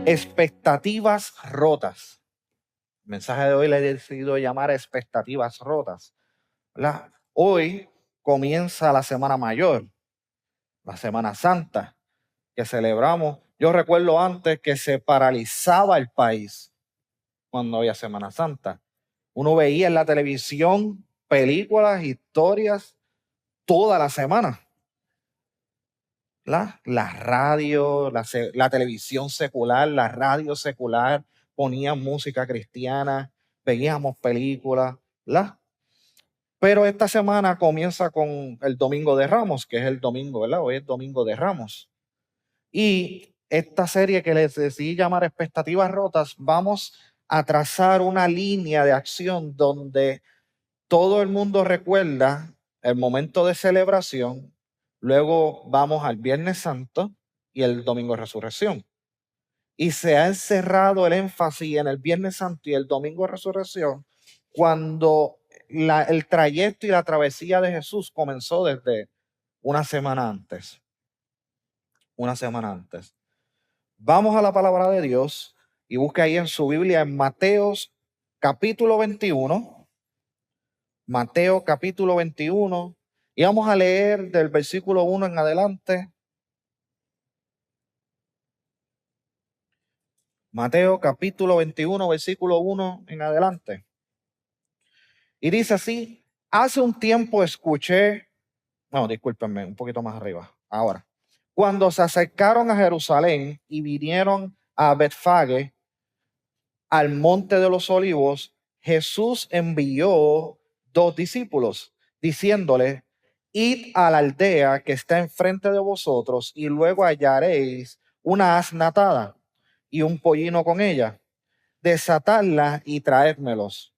Expectativas rotas. El mensaje de hoy le he decidido llamar expectativas rotas, ¿verdad? Hoy comienza la Semana Mayor, la Semana Santa, que celebramos. Yo recuerdo antes que se paralizaba el país cuando había Semana Santa. Uno veía en la televisión películas, historias, toda la semana. La radio, la televisión secular, la radio secular, ponían música cristiana, veíamos películas, ¿verdad? Pero esta semana comienza con el Domingo de Ramos, que es el domingo, ¿verdad? Hoy es Domingo de Ramos. Y esta serie que les decidí llamar Expectativas Rotas, vamos a trazar una línea de acción donde todo el mundo recuerda el momento de celebración, luego vamos al Viernes Santo y el Domingo de Resurrección. Y se ha encerrado el énfasis en el Viernes Santo y el Domingo de Resurrección cuando el trayecto y la travesía de Jesús comenzó desde una semana antes. Una semana antes. Vamos a la palabra de Dios y busque ahí en su Biblia en Mateos capítulo 21. Mateo capítulo 21. Y vamos a leer del versículo 1 en adelante. Mateo capítulo 21, versículo 1 en adelante. Y dice así: hace un tiempo escuché, no, discúlpenme, un poquito más arriba. Ahora, cuando se acercaron a Jerusalén y vinieron a Betfage, al monte de los olivos, Jesús envió 2 discípulos, diciéndole: id a la aldea que está enfrente de vosotros, y luego hallaréis una asna atada y un pollino con ella. Desatadla y traédmelos.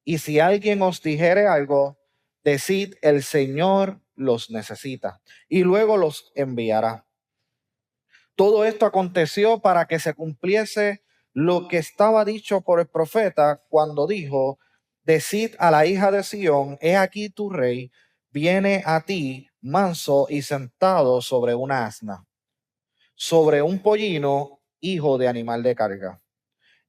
Y si alguien os dijere algo, decid: el Señor los necesita, y luego los enviará. Todo esto aconteció para que se cumpliese lo que estaba dicho por el profeta cuando dijo: decid a la hija de Sión, he aquí tu rey viene a ti manso y sentado sobre una asna, sobre un pollino, hijo de animal de carga.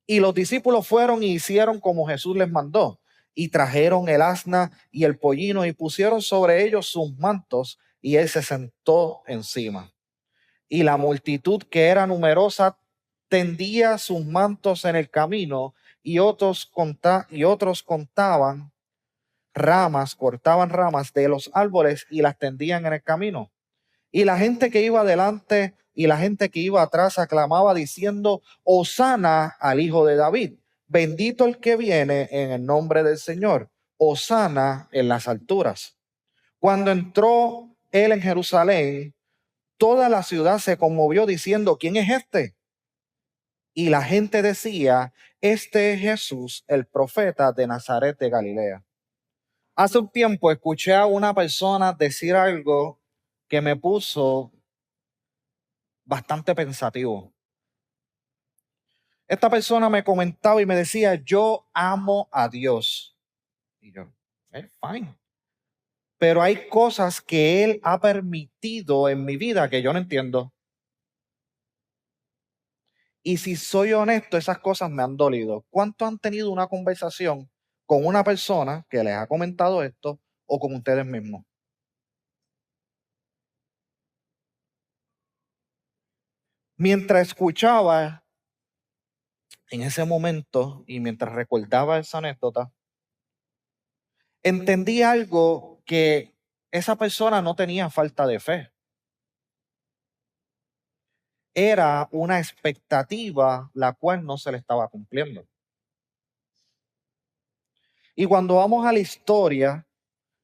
Y los discípulos fueron y hicieron como Jesús les mandó, y trajeron el asna y el pollino y pusieron sobre ellos sus mantos, y él se sentó encima. Y la multitud, que era numerosa, tendía sus mantos en el camino, y otros contaban ramas, cortaban ramas de los árboles y las tendían en el camino. Y la gente que iba adelante y la gente que iba atrás aclamaba diciendo: Hosana al Hijo de David, bendito el que viene en el nombre del Señor, Hosana en las alturas. Cuando entró él en Jerusalén, toda la ciudad se conmovió diciendo: ¿quién es este? Y la gente decía: este es Jesús, el profeta de Nazaret de Galilea. Hace un tiempo escuché a una persona decir algo que me puso bastante pensativo. Esta persona me comentaba y me decía: yo amo a Dios. Y yo, fine. Pero hay cosas que Él ha permitido en mi vida que yo no entiendo. Y si soy honesto, esas cosas me han dolido. ¿Cuánto han tenido una conversación con una persona que les ha comentado esto o con ustedes mismos? Mientras escuchaba en ese momento y mientras recordaba esa anécdota, entendí algo, que esa persona no tenía falta de fe. Era una expectativa la cual no se le estaba cumpliendo. Y cuando vamos a la historia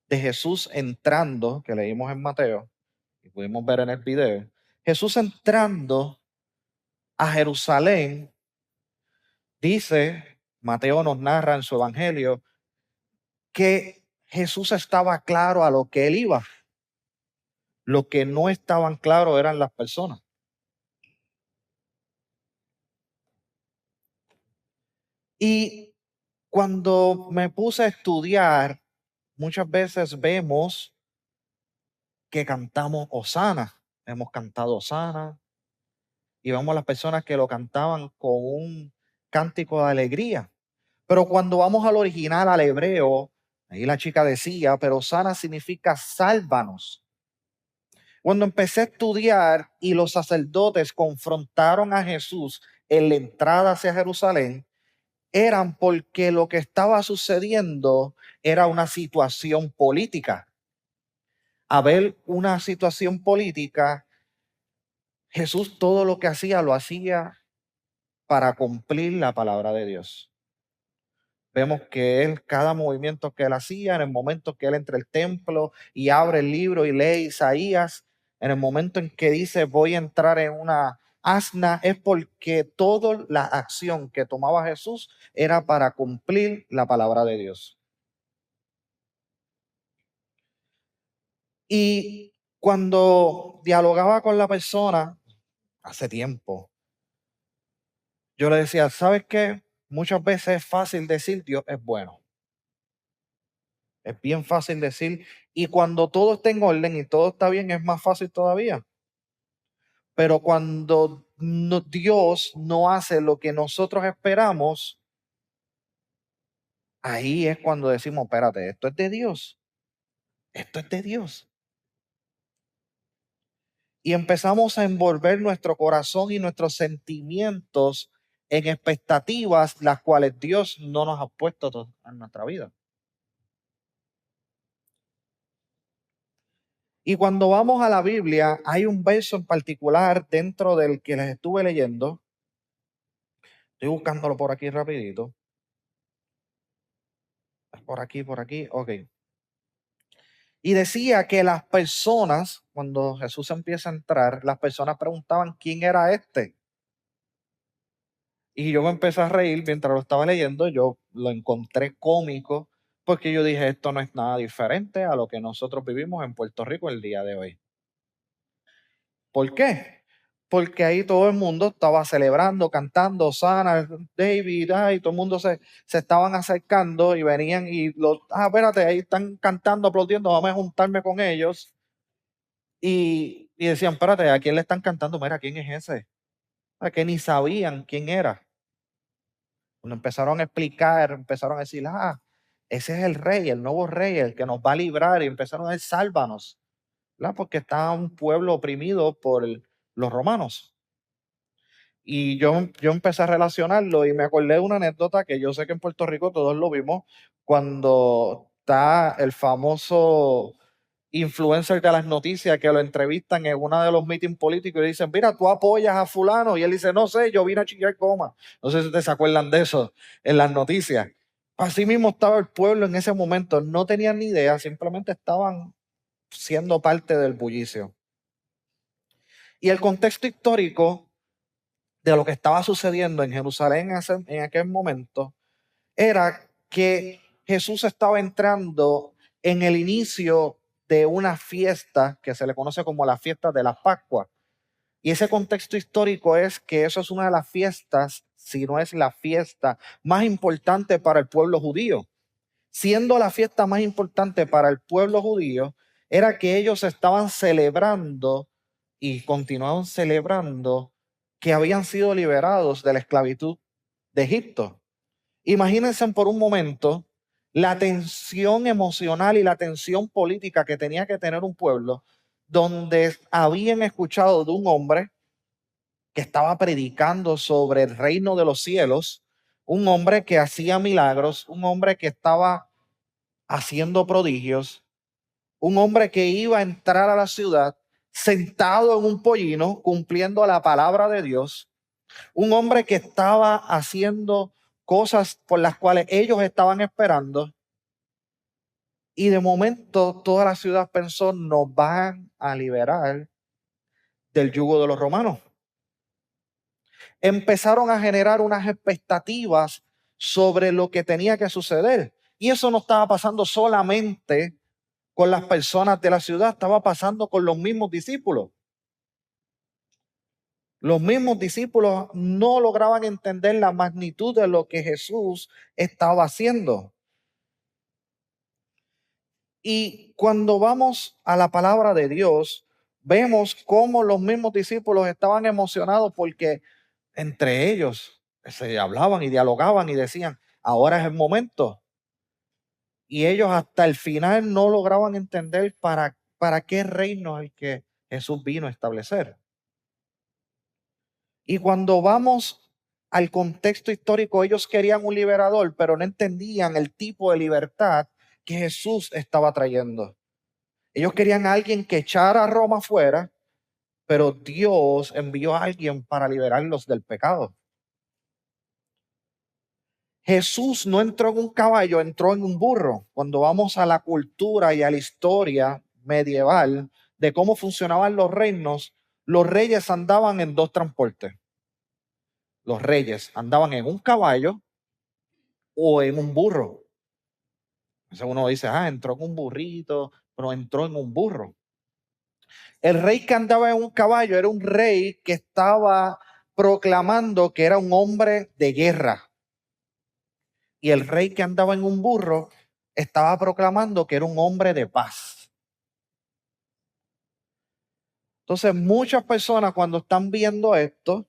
de Jesús entrando, que leímos en Mateo y pudimos ver en el video, Jesús entrando a Jerusalén, dice, Mateo nos narra en su evangelio, que Jesús estaba claro a lo que él iba. Lo que no estaban claros eran las personas. Y cuando me puse a estudiar, muchas veces vemos que cantamos Hosana. Hemos cantado Hosana y vemos a las personas que lo cantaban con un cántico de alegría. Pero cuando vamos al original, al hebreo, ahí la chica decía, pero sana significa sálvanos. Cuando empecé a estudiar y los sacerdotes confrontaron a Jesús en la entrada hacia Jerusalén, eran porque lo que estaba sucediendo era una situación política. A ver una situación política, Jesús todo lo que hacía lo hacía para cumplir la palabra de Dios. Vemos que él, cada movimiento que él hacía, en el momento que él entra al templo y abre el libro y lee Isaías, en el momento en que dice voy a entrar en una asna, es porque toda la acción que tomaba Jesús era para cumplir la palabra de Dios. Y cuando dialogaba con la persona, hace tiempo, yo le decía, ¿sabes qué? Muchas veces es fácil decir Dios es bueno. Es bien fácil decir, y cuando todo está en orden y todo está bien, es más fácil todavía. Pero cuando Dios no hace lo que nosotros esperamos, ahí es cuando decimos, espérate, esto es de Dios, esto es de Dios. Y empezamos a envolver nuestro corazón y nuestros sentimientos en expectativas, las cuales Dios no nos ha puesto en nuestra vida. Y cuando vamos a la Biblia, hay un verso en particular dentro del que les estuve leyendo. Estoy buscándolo por aquí rapidito. Por aquí, ok. Y decía que las personas, cuando Jesús empieza a entrar, las personas preguntaban quién era este. Y yo me empecé a reír mientras lo estaba leyendo, yo lo encontré cómico, porque yo dije, esto no es nada diferente a lo que nosotros vivimos en Puerto Rico el día de hoy. ¿Por qué? Porque ahí todo el mundo estaba celebrando, cantando, Sana, David, y todo el mundo se estaban acercando y venían y espérate, ahí están cantando, aplaudiendo, vamos a juntarme con ellos. Y decían, espérate, ¿a quién le están cantando? Mira, ¿quién es ese? A que ni sabían quién era. Cuando empezaron a explicar, empezaron a decir, ese es el rey, el nuevo rey, el que nos va a librar. Y empezaron a decir, sálvanos, ¿verdad? Porque está un pueblo oprimido por los romanos. Y yo empecé a relacionarlo y me acordé de una anécdota que yo sé que en Puerto Rico todos lo vimos, cuando está el famoso influencer de las noticias que lo entrevistan en uno de los mítines políticos y le dicen, mira, tú apoyas a fulano. Y él dice, no sé, yo vine a chillar coma. No sé si ustedes se acuerdan de eso en las noticias. Así mismo estaba el pueblo en ese momento. No tenían ni idea, simplemente estaban siendo parte del bullicio. Y el contexto histórico de lo que estaba sucediendo en Jerusalén en aquel momento era que Jesús estaba entrando en el inicio de una fiesta que se le conoce como la fiesta de la Pascua. Y ese contexto histórico es que eso es una de las fiestas, si no es la fiesta más importante para el pueblo judío. Siendo la fiesta más importante para el pueblo judío, era que ellos estaban celebrando y continuaban celebrando que habían sido liberados de la esclavitud de Egipto. Imagínense por un momento la tensión emocional y la tensión política que tenía que tener un pueblo donde habían escuchado de un hombre que estaba predicando sobre el reino de los cielos, un hombre que hacía milagros, un hombre que estaba haciendo prodigios, un hombre que iba a entrar a la ciudad sentado en un pollino cumpliendo la palabra de Dios, un hombre que estaba haciendo cosas por las cuales ellos estaban esperando. Y de momento toda la ciudad pensó, nos van a liberar del yugo de los romanos. Empezaron a generar unas expectativas sobre lo que tenía que suceder. Y eso no estaba pasando solamente con las personas de la ciudad, estaba pasando con los mismos discípulos. Los mismos discípulos no lograban entender la magnitud de lo que Jesús estaba haciendo. Y cuando vamos a la palabra de Dios, vemos cómo los mismos discípulos estaban emocionados porque entre ellos se hablaban y dialogaban y decían, ahora es el momento. Y ellos hasta el final no lograban entender para qué reino es el que Jesús vino a establecer. Y cuando vamos al contexto histórico, ellos querían un liberador, pero no entendían el tipo de libertad que Jesús estaba trayendo. Ellos querían a alguien que echara a Roma fuera, pero Dios envió a alguien para liberarlos del pecado. Jesús no entró en un caballo, entró en un burro. Cuando vamos a la cultura y a la historia medieval de cómo funcionaban los reinos, los reyes andaban en dos transportes. Los reyes andaban en un caballo o en un burro. Entonces uno dice, entró en un burrito, pero entró en un burro. El rey que andaba en un caballo era un rey que estaba proclamando que era un hombre de guerra. Y el rey que andaba en un burro estaba proclamando que era un hombre de paz. Entonces muchas personas cuando están viendo esto,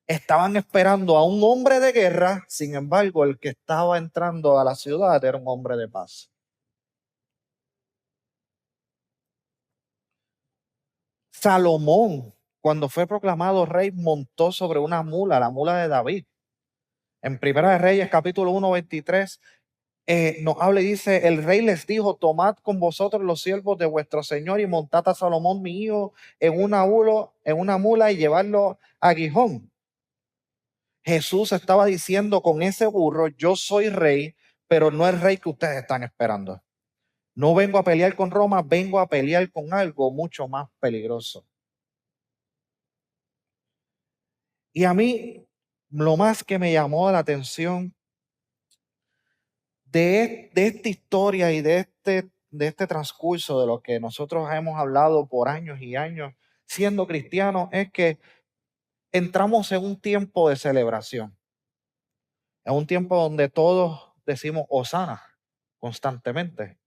estaban esperando a un hombre de guerra, sin embargo el que estaba entrando a la ciudad era un hombre de paz. Salomón, cuando fue proclamado rey, montó sobre una mula, la mula de David. En Primera de Reyes, capítulo 1, 23, nos habla y dice, el rey les dijo, tomad con vosotros los siervos de vuestro señor y montad a Salomón mi hijo en una mula y llevarlo a Gijón. Jesús estaba diciendo con ese burro, yo soy rey, pero no el rey que ustedes están esperando. No vengo a pelear con Roma, vengo a pelear con algo mucho más peligroso. Y a mí, lo más que me llamó la atención de esta historia y de este transcurso de lo que nosotros hemos hablado por años y años siendo cristianos es que entramos en un tiempo de celebración, en un tiempo donde todos decimos Hosana constantemente.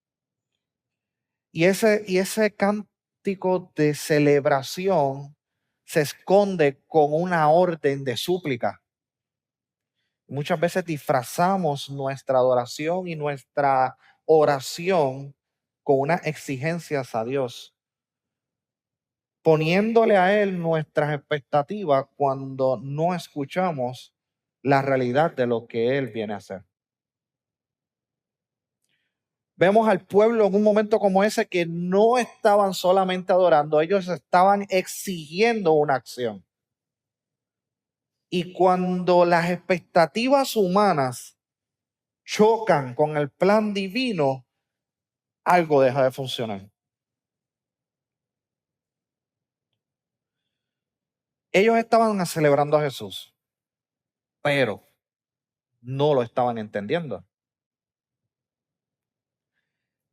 Y ese cántico de celebración se esconde con una orden de súplica. Muchas veces disfrazamos nuestra adoración y nuestra oración con unas exigencias a Dios, poniéndole a Él nuestras expectativas cuando no escuchamos la realidad de lo que Él viene a hacer. Vemos al pueblo en un momento como ese que no estaban solamente adorando, ellos estaban exigiendo una acción. Y cuando las expectativas humanas chocan con el plan divino, algo deja de funcionar. Ellos estaban celebrando a Jesús, pero no lo estaban entendiendo.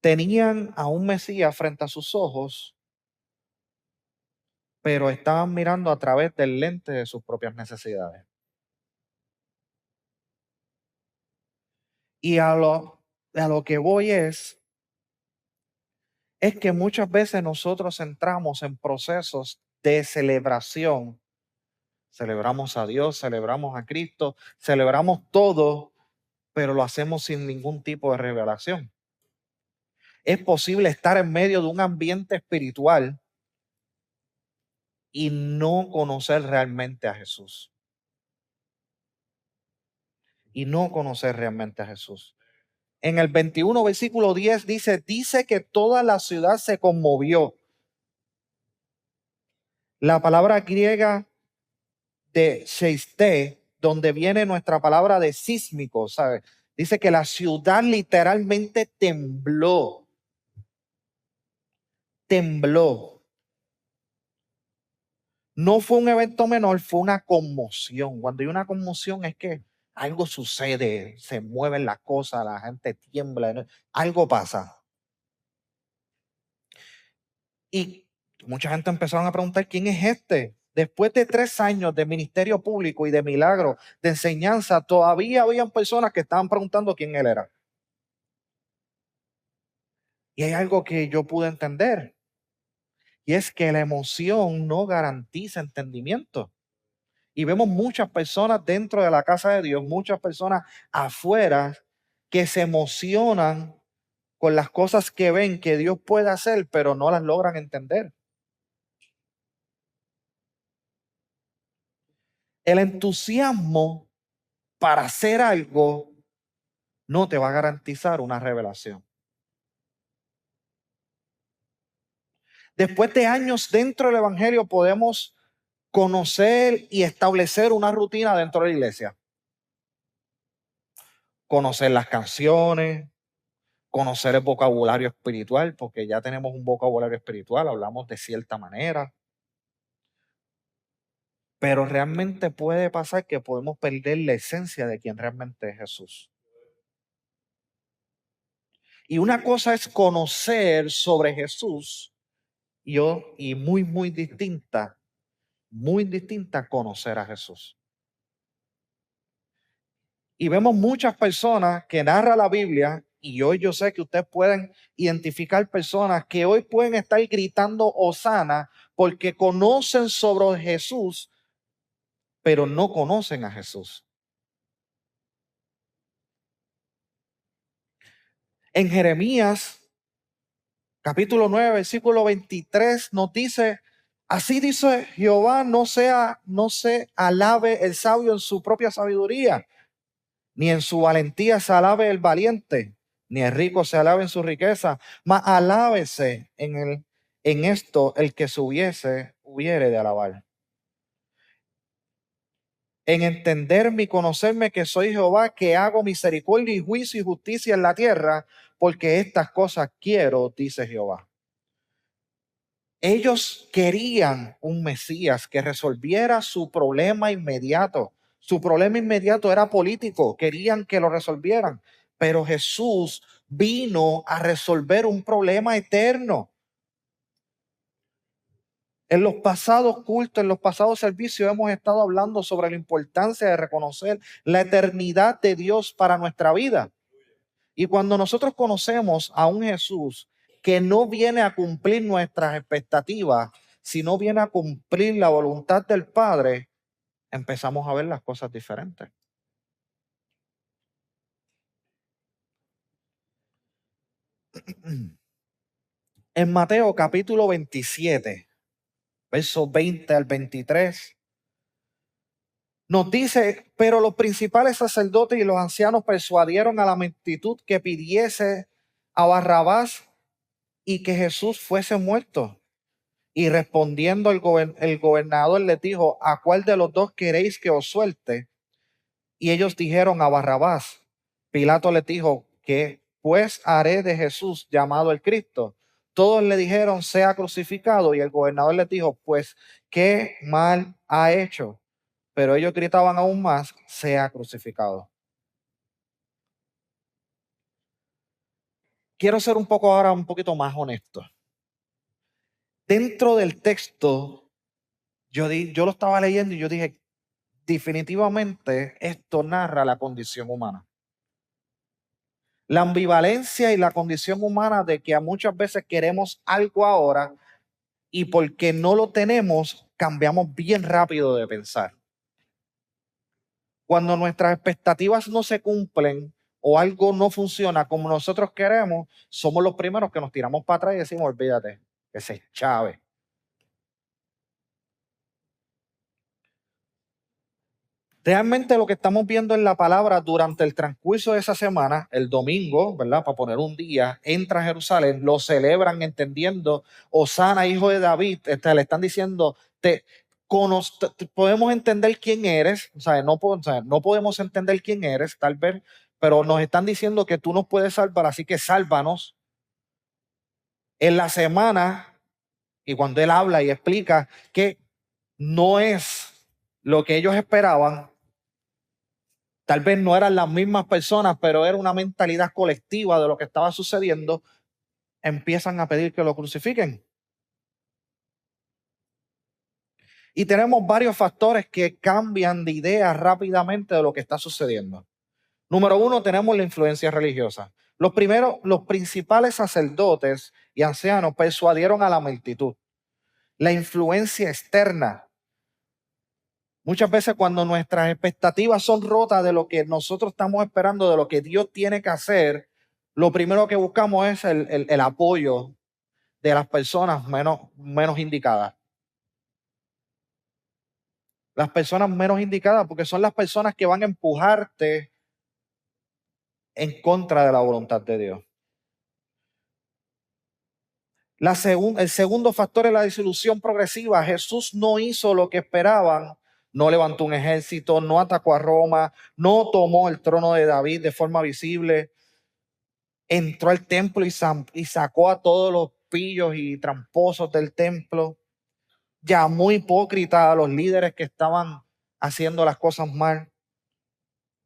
Tenían a un Mesías frente a sus ojos, pero estaban mirando a través del lente de sus propias necesidades. Y a lo que voy es que muchas veces nosotros entramos en procesos de celebración. Celebramos a Dios, celebramos a Cristo, celebramos todo, pero lo hacemos sin ningún tipo de revelación. Es posible estar en medio de un ambiente espiritual y no conocer realmente a Jesús. Y no conocer realmente a Jesús. En el 21, versículo 10 dice que toda la ciudad se conmovió. La palabra griega de sheiste, donde viene nuestra palabra de sísmico, ¿sabes? Dice que la ciudad literalmente tembló. Tembló. No fue un evento menor, fue una conmoción. Cuando hay una conmoción es que algo sucede, se mueven las cosas, la gente tiembla, ¿no? Algo pasa. Y mucha gente empezaron a preguntar, ¿quién es este? Después de 3 años de ministerio público y de milagro, de enseñanza, todavía habían personas que estaban preguntando quién él era. Y hay algo que yo pude entender, Y es que la emoción no garantiza entendimiento. Y vemos muchas personas dentro de la casa de Dios, muchas personas afuera que se emocionan con las cosas que ven que Dios puede hacer, pero no las logran entender. El entusiasmo para hacer algo no te va a garantizar una revelación. Después de años dentro del Evangelio podemos conocer y establecer una rutina dentro de la iglesia. Conocer las canciones, conocer el vocabulario espiritual, porque ya tenemos un vocabulario espiritual, hablamos de cierta manera. Pero realmente puede pasar que podemos perder la esencia de quien realmente es Jesús. Y una cosa es conocer sobre Jesús y muy distinta conocer a Jesús. Y vemos muchas personas que narra la Biblia, y hoy yo sé que ustedes pueden identificar personas que hoy pueden estar gritando hosana porque conocen sobre Jesús, pero no conocen a Jesús. En Jeremías capítulo 9, versículo 23 nos dice, así dice Jehová, no se alabe el sabio en su propia sabiduría, ni en su valentía se alabe el valiente, ni el rico se alabe en su riqueza, mas alábese en esto el que se hubiere de alabar. En entenderme y conocerme que soy Jehová, que hago misericordia y juicio y justicia en la tierra, porque estas cosas quiero, dice Jehová. Ellos querían un Mesías que resolviera su problema inmediato. Su problema inmediato era político, querían que lo resolvieran, pero Jesús vino a resolver un problema eterno. En los pasados cultos, en los pasados servicios hemos estado hablando sobre la importancia de reconocer la eternidad de Dios para nuestra vida. Y cuando nosotros conocemos a un Jesús que no viene a cumplir nuestras expectativas, sino viene a cumplir la voluntad del Padre, empezamos a ver las cosas diferentes. En Mateo capítulo 27, versos 20 al 23, nos dice, pero los principales sacerdotes y los ancianos persuadieron a la multitud que pidiese a Barrabás y que Jesús fuese muerto. Y respondiendo el gobernador les dijo, ¿a cuál de los dos queréis que os suelte? Y ellos dijeron a Barrabás. Pilato les dijo, ¿qué pues haré de Jesús llamado el Cristo? Todos le dijeron, sea crucificado. Y el gobernador les dijo, pues, ¿qué mal ha hecho? Pero ellos gritaban aún más, sea crucificado. Quiero ser un poco ahora un poquito más honesto. Dentro del texto, yo lo estaba leyendo y yo dije, definitivamente esto narra la condición humana. La ambivalencia y la condición humana de que a muchas veces queremos algo ahora y porque no lo tenemos, cambiamos bien rápido de pensar. Cuando nuestras expectativas no se cumplen o algo no funciona como nosotros queremos, somos los primeros que nos tiramos para atrás y decimos, olvídate, que se chave. Realmente lo que estamos viendo en la palabra durante el transcurso de esa semana, el domingo, ¿verdad? Para poner un día, entra a Jerusalén, lo celebran entendiendo, Hosana, hijo de David, le están diciendo, podemos entender quién eres, no podemos entender quién eres, tal vez, pero nos están diciendo que tú nos puedes salvar, así que sálvanos. En la semana, y cuando él habla y explica que no es lo que ellos esperaban, tal vez no eran las mismas personas, pero era una mentalidad colectiva de lo que estaba sucediendo, empiezan a pedir que lo crucifiquen. Y tenemos varios factores que cambian de idea rápidamente de lo que está sucediendo. Número uno, tenemos la influencia religiosa. Los principales sacerdotes y ancianos persuadieron a la multitud. la influencia externa. Muchas veces cuando nuestras expectativas son rotas de lo que nosotros estamos esperando, de lo que Dios tiene que hacer, lo primero que buscamos es el apoyo de las personas menos indicadas. Las personas menos indicadas, porque son las personas que van a empujarte en contra de la voluntad de Dios. El segundo factor es la disolución progresiva. Jesús no hizo lo que esperaban, no levantó un ejército, no atacó a Roma, no tomó el trono de David de forma visible, entró al templo y sacó a todos los pillos y tramposos del templo, llamó hipócrita a los líderes que estaban haciendo las cosas mal,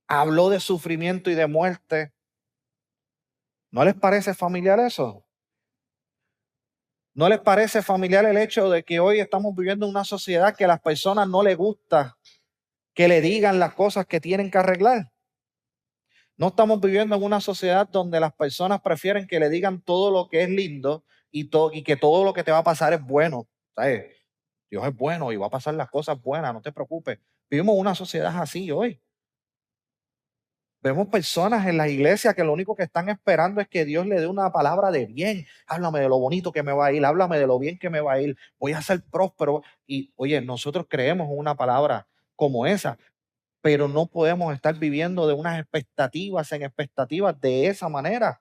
habló de sufrimiento y de muerte. ¿No les parece familiar eso? ¿No les parece familiar el hecho de que hoy estamos viviendo en una sociedad que a las personas no les gusta que le digan las cosas que tienen que arreglar? No estamos viviendo en una sociedad donde las personas prefieren que le digan todo lo que es lindo y que todo lo que te va a pasar es bueno. ¿Sabes? Dios es bueno y va a pasar las cosas buenas, no te preocupes. Vivimos una sociedad así hoy. Vemos personas en las iglesias que lo único que están esperando es que Dios le dé una palabra de bien. Háblame de lo bonito que me va a ir, háblame de lo bien que me va a ir. Voy a ser próspero. Y oye, nosotros creemos en una palabra como esa, pero no podemos estar viviendo de unas expectativas en expectativas de esa manera.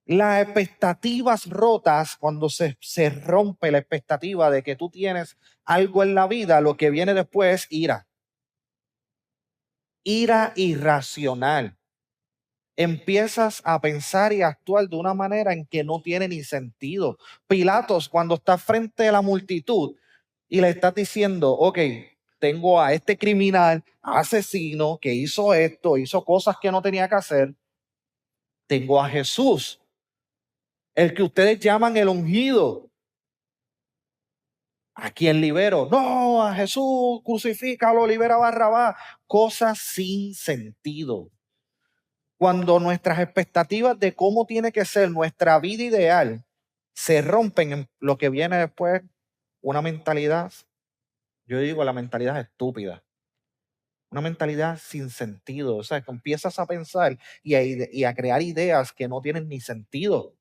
Las expectativas rotas, cuando se rompe la expectativa de que tú tienes algo en la vida, lo que viene después es ira. Ira irracional. Empiezas a pensar y a actuar de una manera en que no tiene ni sentido. Pilatos, cuando está frente a la multitud y le está diciendo, ok, tengo a este criminal, asesino, que hizo esto, hizo cosas que no tenía que hacer. Tengo a Jesús, el que ustedes llaman el ungido. ¿A quién libero? No, a Jesús, crucifícalo, libera a Barrabás. Cosas sin sentido. Cuando nuestras expectativas de cómo tiene que ser nuestra vida ideal se rompen en lo que viene después, una mentalidad, yo digo la mentalidad estúpida, una mentalidad sin sentido. O sea, que empiezas a pensar y a crear ideas que no tienen ni sentido.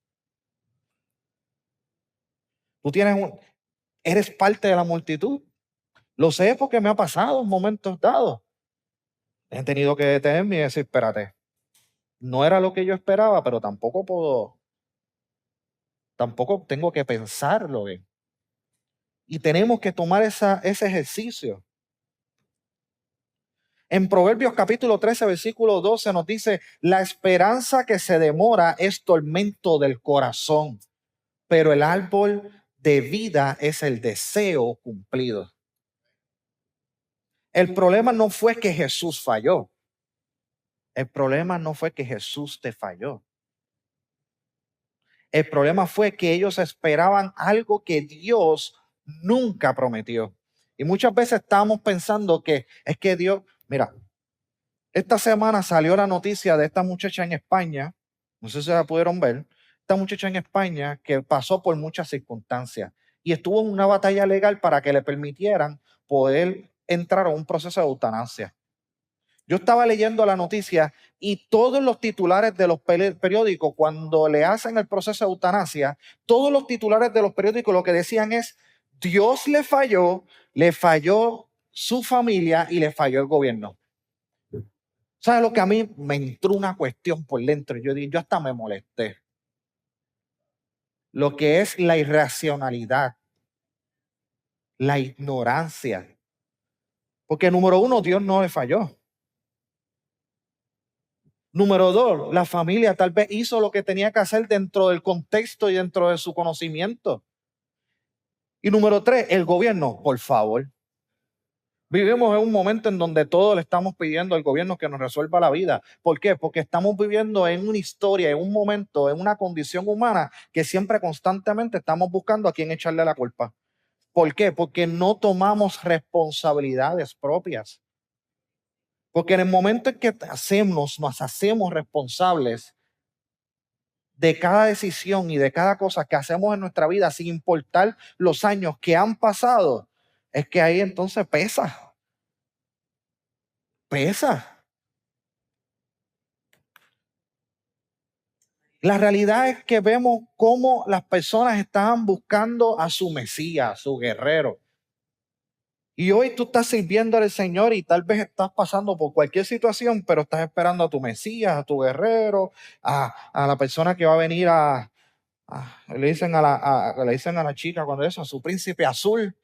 Tú eres parte de la multitud. Lo sé porque me ha pasado en momentos dados. He tenido que detenerme y decir, espérate, no era lo que yo esperaba, pero tampoco tengo que pensarlo bien. Y tenemos que tomar ese ejercicio. En Proverbios capítulo 13, versículo 12 nos dice, la esperanza que se demora es tormento del corazón, pero el árbol de vida es el deseo cumplido. El problema no fue que Jesús falló. El problema no fue que Jesús te falló. El problema fue que ellos esperaban algo que Dios nunca prometió. Y muchas veces estamos pensando que es que Dios, mira, esta semana salió la noticia de esta muchacha en España, no sé si la pudieron ver, esta muchacha en España que pasó por muchas circunstancias y estuvo en una batalla legal para que le permitieran poder entrar a un proceso de eutanasia. Yo estaba leyendo la noticia y todos los titulares de los periódicos, cuando le hacen el proceso de eutanasia, todos los titulares de los periódicos lo que decían es, Dios le falló su familia y le falló el gobierno. ¿Sabes lo que a mí me entró una cuestión por dentro? Yo hasta me molesté. Lo que es la irracionalidad, la ignorancia. Porque número uno, Dios no le falló. Número dos, la familia tal vez hizo lo que tenía que hacer dentro del contexto y dentro de su conocimiento. Y número tres, el gobierno, por favor. Vivimos en un momento en donde todos le estamos pidiendo al gobierno que nos resuelva la vida. ¿Por qué? Porque estamos viviendo en una historia, en un momento, en una condición humana que siempre constantemente estamos buscando a quién echarle la culpa. ¿Por qué? Porque no tomamos responsabilidades propias. Porque en el momento en que nos hacemos responsables, de cada decisión y de cada cosa que hacemos en nuestra vida, sin importar los años que han pasado, es que ahí entonces pesa, pesa. La realidad es que vemos cómo las personas estaban buscando a su Mesías, a su guerrero. Y hoy tú estás sirviendo al Señor y tal vez estás pasando por cualquier situación, pero estás esperando a tu Mesías, a tu guerrero, a la persona que va a venir le dicen le dicen a la chica cuando eso, a su príncipe azul.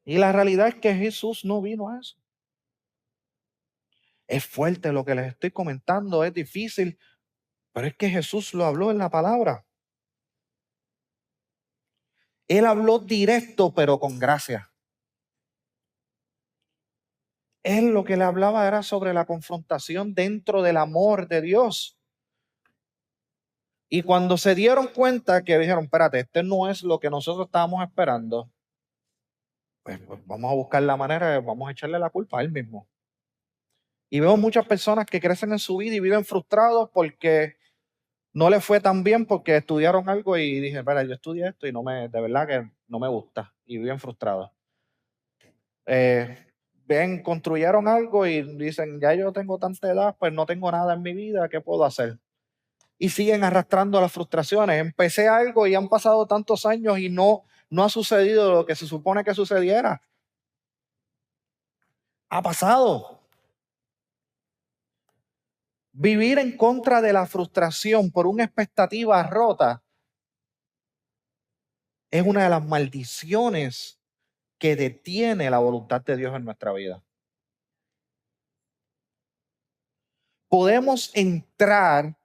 Y la realidad es que Jesús no vino a eso. Es fuerte lo que les estoy comentando, es difícil, pero es que Jesús lo habló en la palabra. Él habló directo, pero con gracia. Él lo que le hablaba era sobre la confrontación dentro del amor de Dios. Y cuando se dieron cuenta que dijeron, espérate, este no es lo que nosotros estábamos esperando, pues vamos a buscar la manera, vamos a echarle la culpa a él mismo. Y veo muchas personas que crecen en su vida y viven frustrados porque no les fue tan bien porque estudiaron algo y dije, espera, yo estudié esto y de verdad que no me gusta y viven frustrados. Construyeron algo y dicen, ya yo tengo tanta edad, pues no tengo nada en mi vida, ¿qué puedo hacer? Y siguen arrastrando las frustraciones. Empecé algo y han pasado tantos años y no ha sucedido lo que se supone que sucediera. Ha pasado. Vivir en contra de la frustración por una expectativa rota es una de las maldiciones que detiene la voluntad de Dios en nuestra vida. Podemos entrar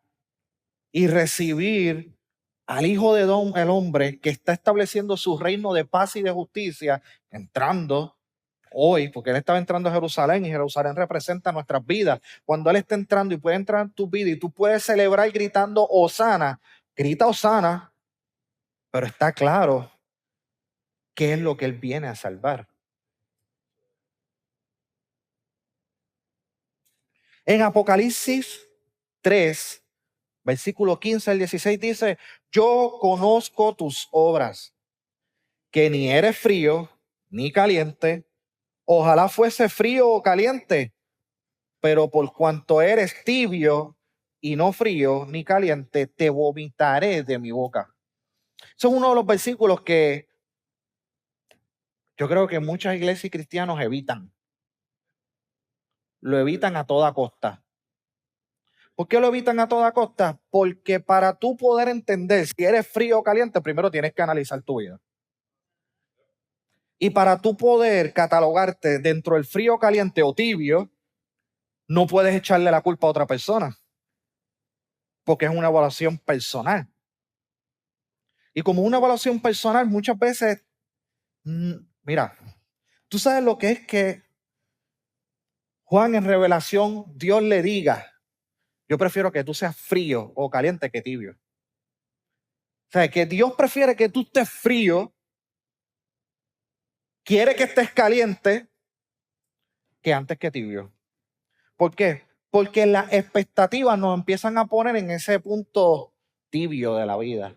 y recibir al Hijo de el hombre que está estableciendo su reino de paz y de justicia, entrando hoy, porque Él estaba entrando a Jerusalén y Jerusalén representa nuestras vidas. Cuando Él está entrando y puede entrar en tu vida y tú puedes celebrar gritando Hosana, grita Hosana, pero está claro qué es lo que Él viene a salvar. En Apocalipsis 3, versículo 15 al 16 dice, yo conozco tus obras, que ni eres frío ni caliente. Ojalá fuese frío o caliente, pero por cuanto eres tibio y no frío ni caliente, te vomitaré de mi boca. Ese es uno de los versículos que yo creo que muchas iglesias y cristianos evitan. Lo evitan a toda costa. ¿Por qué lo evitan a toda costa? Porque para tú poder entender si eres frío o caliente, primero tienes que analizar tu vida. Y para tú poder catalogarte dentro del frío, caliente o tibio, no puedes echarle la culpa a otra persona, porque es una evaluación personal. Y como una evaluación personal, muchas veces, mira, tú sabes lo que es que Juan en revelación, Dios le diga, yo prefiero que tú seas frío o caliente que tibio. O sea, que Dios prefiere que tú estés frío, quiere que estés caliente, que antes que tibio. ¿Por qué? Porque las expectativas nos empiezan a poner en ese punto tibio de la vida.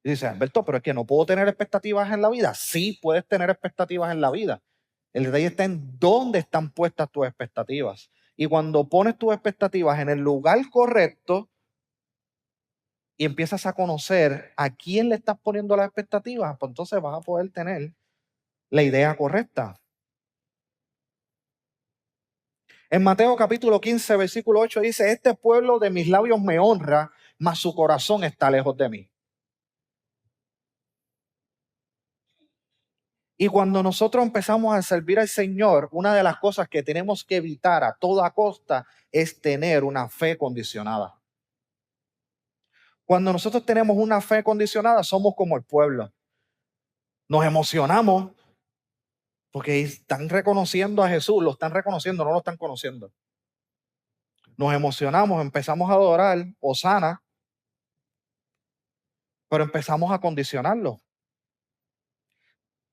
Y dice, Alberto, pero es que no puedo tener expectativas en la vida. Sí, puedes tener expectativas en la vida. El detalle está en dónde están puestas tus expectativas. Y cuando pones tus expectativas en el lugar correcto y empiezas a conocer a quién le estás poniendo las expectativas, pues entonces vas a poder tener la idea correcta. En Mateo capítulo 15, versículo 8 dice, este pueblo de mis labios me honra, mas su corazón está lejos de mí. Y cuando nosotros empezamos a servir al Señor, una de las cosas que tenemos que evitar a toda costa es tener una fe condicionada. Cuando nosotros tenemos una fe condicionada, somos como el pueblo. Nos emocionamos porque están reconociendo a Jesús, lo están reconociendo, no lo están conociendo. Nos emocionamos, empezamos a adorar, Hosana, pero empezamos a condicionarlo.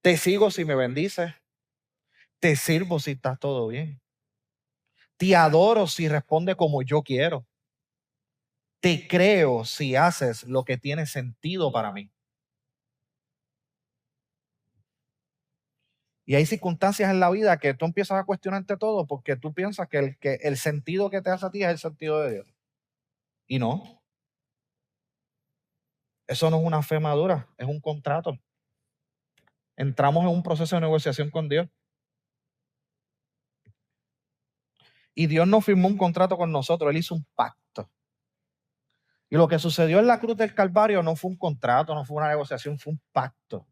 Te sigo si me bendices, te sirvo si está todo bien, te adoro si responde como yo quiero. Te creo si haces lo que tiene sentido para mí. Y hay circunstancias en la vida que tú empiezas a cuestionarte todo porque tú piensas que el sentido que te hace a ti es el sentido de Dios. Y no, eso no es una fe madura, es un contrato. Entramos en un proceso de negociación con Dios. Y Dios no firmó un contrato con nosotros, Él hizo un pacto. Y lo que sucedió en la cruz del Calvario no fue un contrato, no fue una negociación, fue un pacto.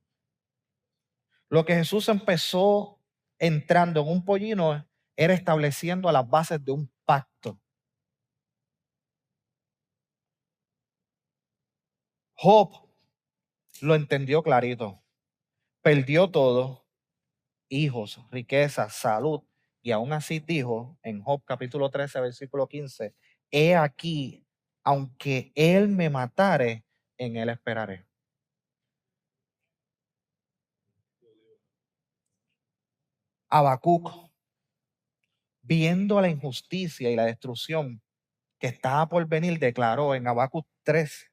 Lo que Jesús empezó entrando en un pollino era estableciendo las bases de un pacto. Job lo entendió clarito. Perdió todo, hijos, riquezas, salud, y aún así dijo en Job capítulo 13, versículo 15, he aquí, aunque él me matare, en él esperaré. Habacuc, viendo la injusticia y la destrucción que estaba por venir, declaró en Habacuc 3,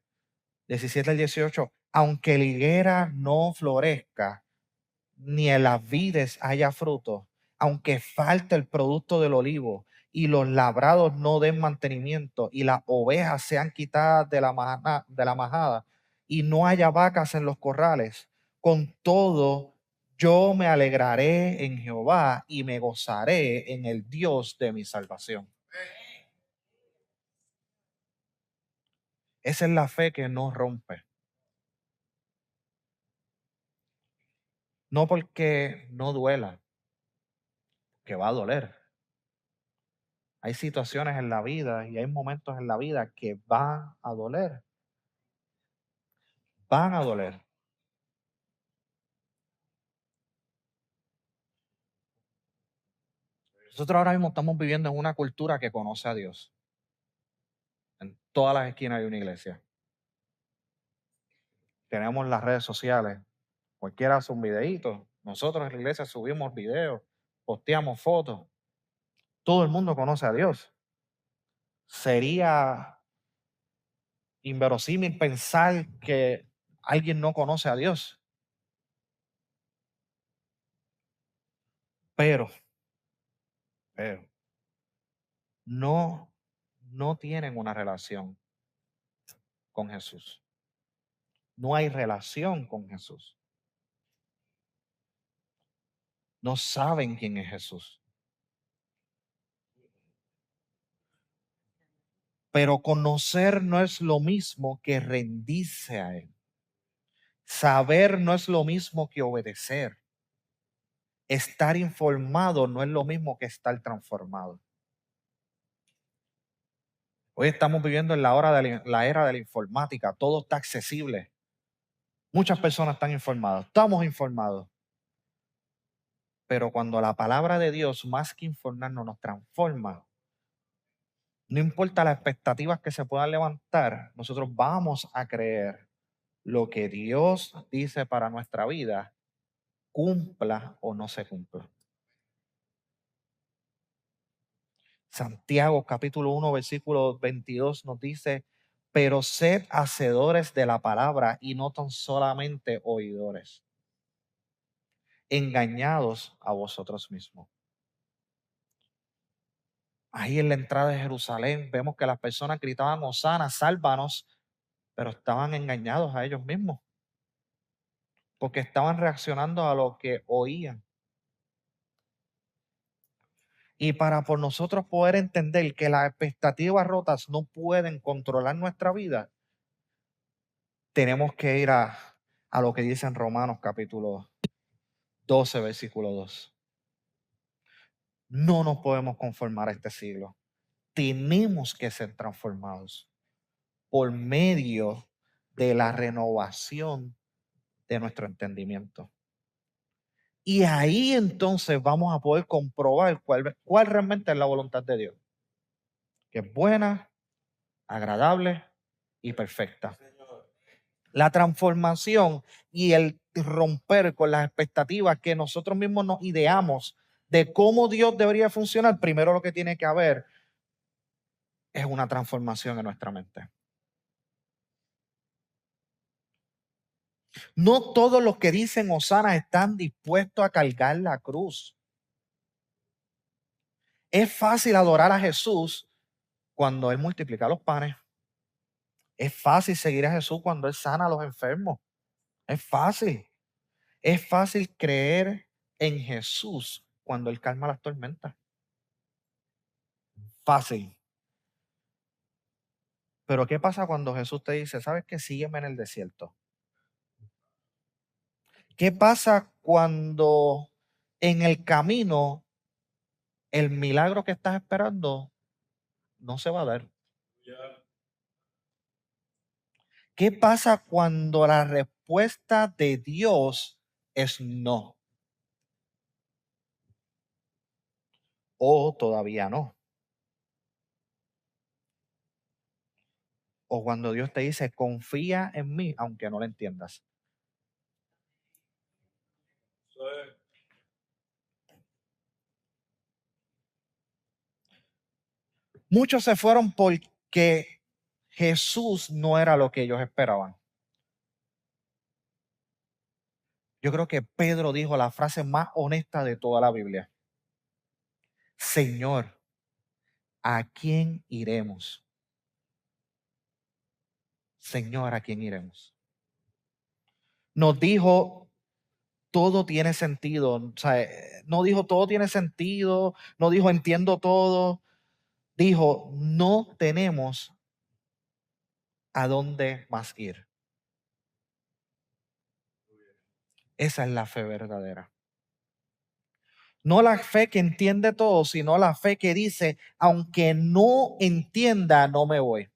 17 al 18, aunque la higuera no florezca, ni en las vides haya fruto, aunque falte el producto del olivo y los labrados no den mantenimiento y las ovejas sean quitadas de la majada y no haya vacas en los corrales, con todo yo me alegraré en Jehová y me gozaré en el Dios de mi salvación. Esa es la fe que no rompe. No porque no duela, que va a doler. Hay situaciones en la vida y hay momentos en la vida que van a doler. Van a doler. Nosotros ahora mismo estamos viviendo en una cultura que conoce a Dios. En todas las esquinas hay una iglesia. Tenemos las redes sociales. Cualquiera hace un videíto. Nosotros en la iglesia subimos videos, posteamos fotos. Todo el mundo conoce a Dios. Sería inverosímil pensar que alguien no conoce a Dios. Pero no, no tienen una relación con Jesús. No hay relación con Jesús. No saben quién es Jesús. Pero conocer no es lo mismo que rendirse a Él. Saber no es lo mismo que obedecer. Estar informado no es lo mismo que estar transformado. Hoy estamos viviendo en la era de la informática. Todo está accesible. Muchas personas están informadas. Estamos informados. Pero cuando la palabra de Dios, más que informarnos, nos transforma, no importa las expectativas que se puedan levantar, nosotros vamos a creer lo que Dios dice para nuestra vida, cumpla o no se cumpla. Santiago capítulo 1 versículo 22 nos dice, pero sed hacedores de la palabra y no tan solamente oidores, engañados a vosotros mismos. Ahí en la entrada de Jerusalén vemos que las personas gritaban, Hosana, sálvanos, pero estaban engañados a ellos mismos, porque estaban reaccionando a lo que oían. Y para por nosotros poder entender que las expectativas rotas no pueden controlar nuestra vida, tenemos que ir a lo que dice en Romanos capítulo 12, versículo 2. No nos podemos conformar a este siglo. Tenemos que ser transformados por medio de la renovación de nuestro entendimiento. Y ahí entonces vamos a poder comprobar cuál realmente es la voluntad de Dios, que es buena, agradable y perfecta. La transformación y el romper con las expectativas que nosotros mismos nos ideamos de cómo Dios debería funcionar, primero lo que tiene que haber es una transformación en nuestra mente. No todos los que dicen Hosana están dispuestos a cargar la cruz. Es fácil adorar a Jesús cuando Él multiplica los panes. Es fácil seguir a Jesús cuando Él sana a los enfermos. Es fácil. Es fácil creer en Jesús cuando Él calma las tormentas. Fácil. Pero ¿qué pasa cuando Jesús te dice, sabes qué? Sígueme en el desierto? ¿Qué pasa cuando en el camino el milagro que estás esperando no se va a dar? ¿Qué pasa cuando la respuesta de Dios es no? O todavía no. O cuando Dios te dice, confía en mí, aunque no lo entiendas. Muchos se fueron porque Jesús no era lo que ellos esperaban. Yo creo que Pedro dijo la frase más honesta de toda la Biblia. Señor, ¿a quién iremos? Señor, ¿a quién iremos? Nos dijo, todo tiene sentido. O sea, no dijo, todo tiene sentido. No dijo, entiendo todo. Dijo, no tenemos a dónde más ir. Esa es la fe verdadera. No la fe que entiende todo, sino la fe que dice, aunque no entienda, no me voy.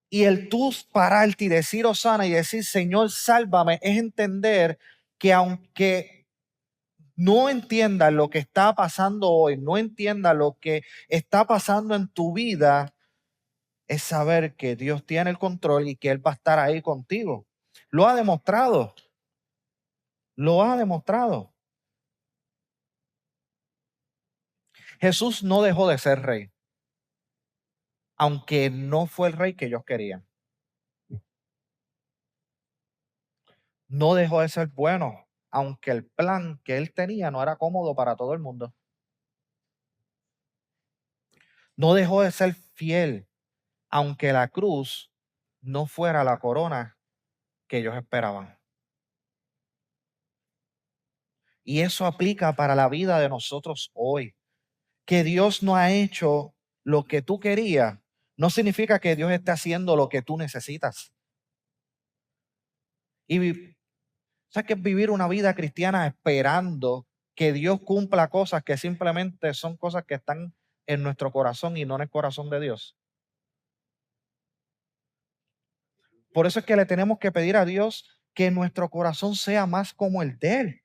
Y el tú pararte y decir Hosana y decir, Señor, sálvame, es entender que aunque no entienda lo que está pasando hoy, no entienda lo que está pasando en tu vida, es saber que Dios tiene el control y que Él va a estar ahí contigo. Lo ha demostrado. Lo ha demostrado. Jesús no dejó de ser rey, aunque no fue el rey que ellos querían. No dejó de ser bueno, aunque el plan que él tenía no era cómodo para todo el mundo. No dejó de ser fiel, aunque la cruz no fuera la corona que ellos esperaban. Y eso aplica para la vida de nosotros hoy. Que Dios no ha hecho lo que tú querías, no significa que Dios esté haciendo lo que tú necesitas. Y ¿sabes qué es vivir una vida cristiana esperando que Dios cumpla cosas que simplemente son cosas que están en nuestro corazón y no en el corazón de Dios? Por eso es que le tenemos que pedir a Dios que nuestro corazón sea más como el de Él.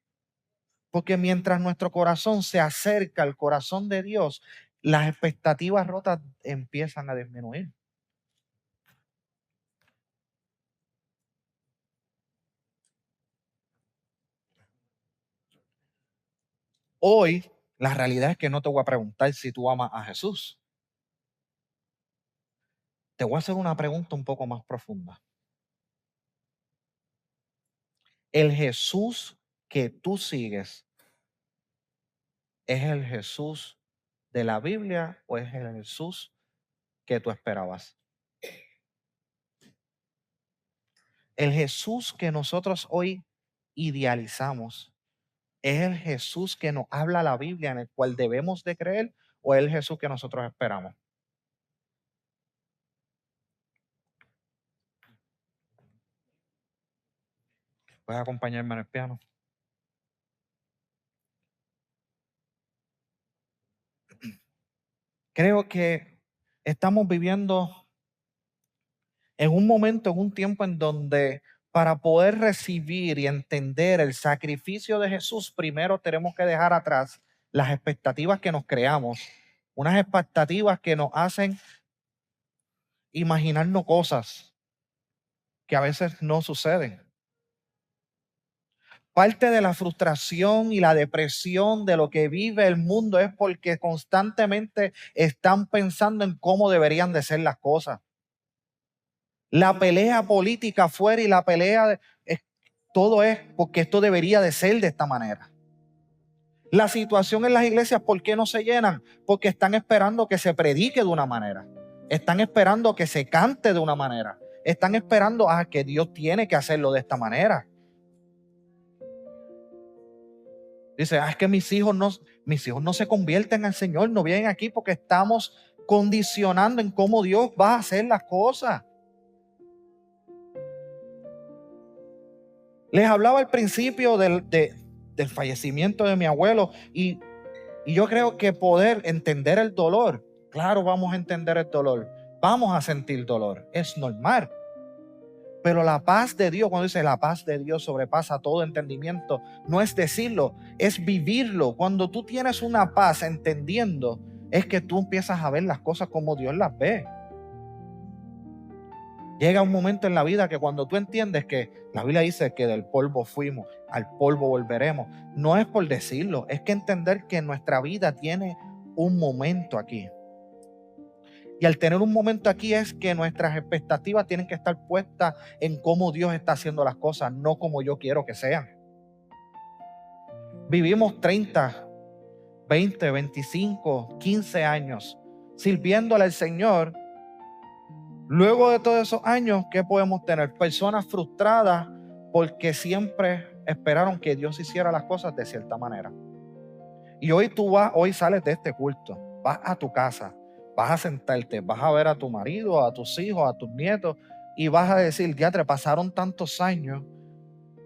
Porque mientras nuestro corazón se acerca al corazón de Dios, las expectativas rotas empiezan a disminuir. Hoy, la realidad es que no te voy a preguntar si tú amas a Jesús. Te voy a hacer una pregunta un poco más profunda. ¿El Jesús que tú sigues es el Jesús de la Biblia o es el Jesús que tú esperabas? El Jesús que nosotros hoy idealizamos, ¿es el Jesús que nos habla la Biblia en el cual debemos de creer o es el Jesús que nosotros esperamos? ¿Puedes acompañarme en el piano? Creo que estamos viviendo en un momento, en un tiempo en donde para poder recibir y entender el sacrificio de Jesús, primero tenemos que dejar atrás las expectativas que nos creamos, unas expectativas que nos hacen imaginarnos cosas que a veces no suceden. Parte de la frustración y la depresión de lo que vive el mundo es porque constantemente están pensando en cómo deberían de ser las cosas. La pelea política afuera y la pelea, todo es porque esto debería de ser de esta manera. La situación en las iglesias, ¿por qué no se llenan? Porque están esperando que se predique de una manera. Están esperando que se cante de una manera. Están esperando a que Dios tiene que hacerlo de esta manera. Dice, es que mis hijos no se convierten al Señor, no vienen aquí porque estamos condicionando en cómo Dios va a hacer las cosas. Les hablaba al principio del fallecimiento de mi abuelo y yo creo que poder entender el dolor, claro, vamos a entender el dolor, vamos a sentir dolor, es normal. Pero la paz de Dios, cuando dice la paz de Dios sobrepasa todo entendimiento, no es decirlo, es vivirlo. Cuando tú tienes una paz entendiendo, es que tú empiezas a ver las cosas como Dios las ve. Llega un momento en la vida que cuando tú entiendes que la Biblia dice que del polvo fuimos, al polvo volveremos, no es por decirlo, es que entender que nuestra vida tiene un momento aquí. Y al tener un momento aquí es que nuestras expectativas tienen que estar puestas en cómo Dios está haciendo las cosas, no como yo quiero que sean. Vivimos 30, 20, 25, 15 años sirviéndole al Señor. Luego de todos esos años, ¿qué podemos tener? Personas frustradas porque siempre esperaron que Dios hiciera las cosas de cierta manera. Y hoy sales de este culto, vas a tu casa, vas a sentarte, vas a ver a tu marido, a tus hijos, a tus nietos y vas a decir, diatre, pasaron tantos años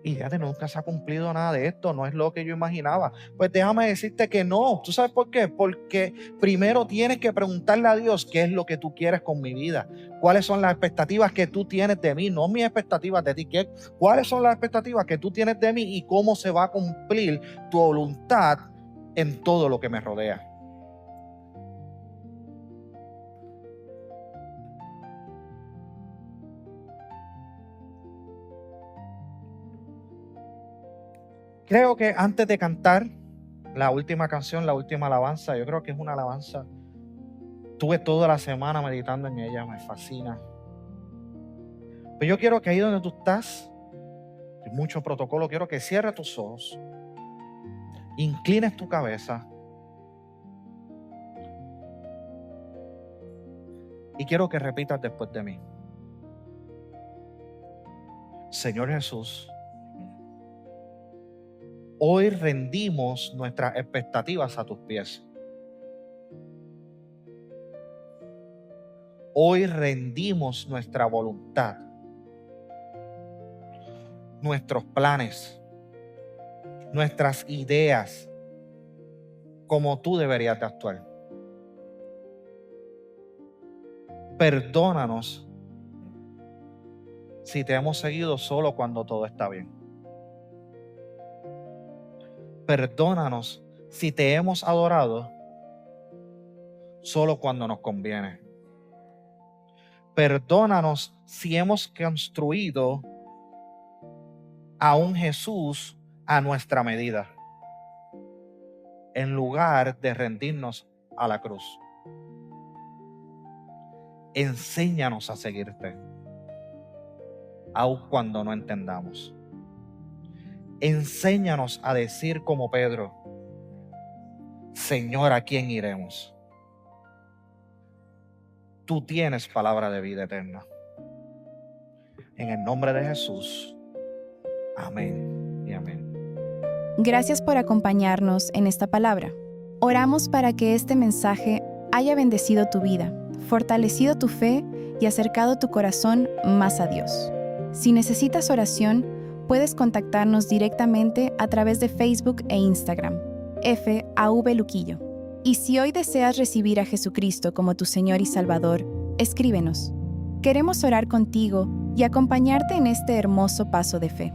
y diatre, nunca se ha cumplido nada de esto, no es lo que yo imaginaba. Pues déjame decirte que no. ¿Tú sabes por qué? Porque primero tienes que preguntarle a Dios qué es lo que tú quieres con mi vida. ¿Cuáles son las expectativas que tú tienes de mí? No mis expectativas de ti. ¿Cuáles son las expectativas que tú tienes de mí y cómo se va a cumplir tu voluntad en todo lo que me rodea? Creo que antes de cantar la última canción, la última alabanza, yo creo que es una alabanza. Tuve toda la semana meditando en ella, me fascina. Pero yo quiero que ahí donde tú estás, hay mucho protocolo, quiero que cierres tus ojos, inclines tu cabeza y quiero que repitas después de mí. Señor Jesús, hoy rendimos nuestras expectativas a tus pies. Hoy rendimos nuestra voluntad, nuestros planes, nuestras ideas, como tú deberías de actuar. Perdónanos si te hemos seguido solo cuando todo está bien. Perdónanos si te hemos adorado solo cuando nos conviene. Perdónanos si hemos construido a un Jesús a nuestra medida, en lugar de rendirnos a la cruz. Enséñanos a seguirte, aun cuando no entendamos. Enséñanos a decir como Pedro, Señor, ¿a quién iremos? Tú tienes palabra de vida eterna. En el nombre de Jesús. Amén y amén. Gracias por acompañarnos en esta palabra. Oramos para que este mensaje haya bendecido tu vida, fortalecido tu fe y acercado tu corazón más a Dios. Si necesitas oración, puedes contactarnos directamente a través de Facebook e Instagram, FAV Luquillo. Y si hoy deseas recibir a Jesucristo como tu Señor y Salvador, escríbenos. Queremos orar contigo y acompañarte en este hermoso paso de fe.